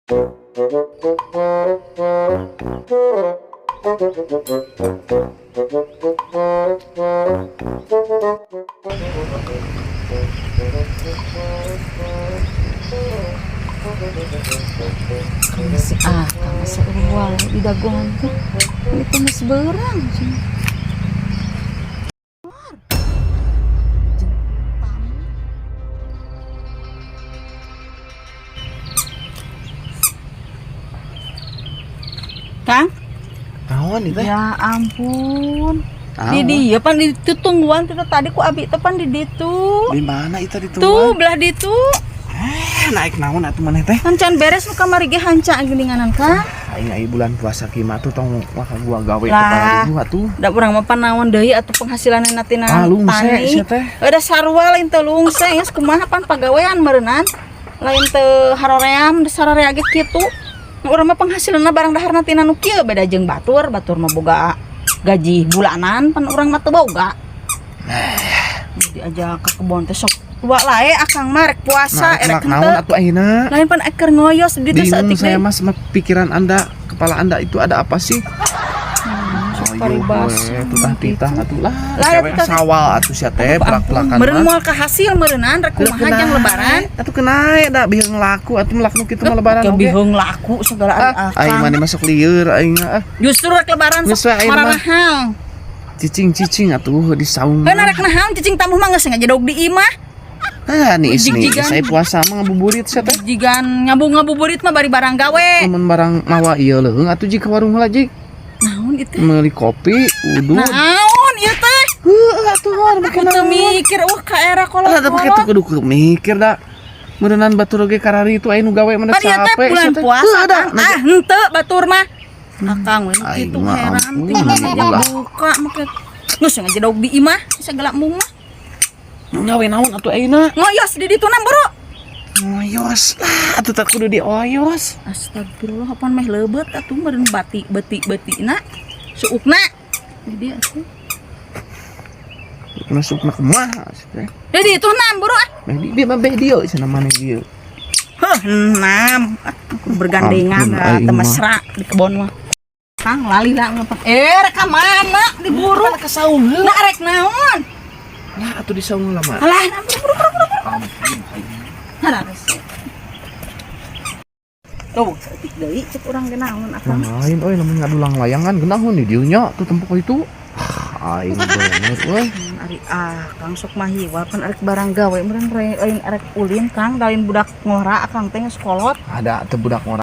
Masih uang di dagongan tuh. Itu masih berang sih. Kang? Naon itu? Ya ampun. Di dia pan di itu tungguan kita tadi ku abi tepan di ditu. Di mana itu di Tuh belah ditu. Naik naon atuh maneh teh? Can beres nu kamari ge hanca geuninganan Kang. Aing bulan puasa kieu mah tuh tong gua gawe Lah. kepala ribu atuh. Da urang mah panaon deui atuh penghasilanna tina Lungse tani. sia teh. Ada sarua lain teu lungse geus kumaha pan pagawean meureunnan. Lain teu haroream da sarorea ge kitu. Urang mah penghasilanna barang daharna tina nu kieu beda jeung batur mah boga gaji bulanan pan urang mah teu boga. Diajak ke kebon teh sok tua lae akang mah rek puasa erek naon atuh ayeuna? lain pan eker ngoyos di ditu saeutik saya mas pikiran Anda, kepala Anda itu ada apa sih? paribas titah atuh lah. Lah, Cewek sawal atuh sia teh pelak-pelakan meureun moal ka hasil meureunnan rek kumaha jang lebaran. Atuh kenae da biheung laku atuh laku kitu mah lebaran oge. Biheung laku segala aing mah masuk lieur aing Justru rek lebaran sok marahang. Cicing atuh di saung. Bener rek nahan cicing tamu mah geus ngajadog di imah. Nih saya puasa mah ngabuburit sia teh. Jigan ngabuburit mah bari barang gawe. Mun barang mawa ieu leuheung atuh jika warung heula jik. Naon itu? Meuli kopi, udud. Naon ieu teh? Heuh atuh mah Kudu mikir ka era kolot. Lah tapi kitu kudu mikir da. Meureunnan batur ge karari itu aya nu gawe mana capek. Bulan puasa kan. Henteu batur mah. Akang we kitu heran tinggal buka make geus ngajadog di imah segala mung mah. Gawe naon atuh ayeuna? Ngoyos di ditu na boro. Ngoyos lah atuh tak kudu dioyos. Astagfirullah apan meh leubet atuh meureun beti-betina suukna. Jadi atuh. Masukna kumaha teh? Jadi itu nam boro ah. Dia mah dia cenah maneh dieu. Heuh nam bergandengan teu mesra di kebon mah. Kang lali lah ngapak. Rek ka mana diburu ke saung heula. Nah rek naon? Ya atuh di saung heula mah. Alah buru. Ampun. Haras. Tuh, setik deui cek urang ge naon akang. Lain euy lamun ngadulang layangan geunahun di dieu nya tuh tempuk itu. Aing bener euy. Ari Kang sok mah hiwa pan arek barang gawe meureun lain arek ulin Kang lain budak ngora akang teh geus kolot. Ada teu budak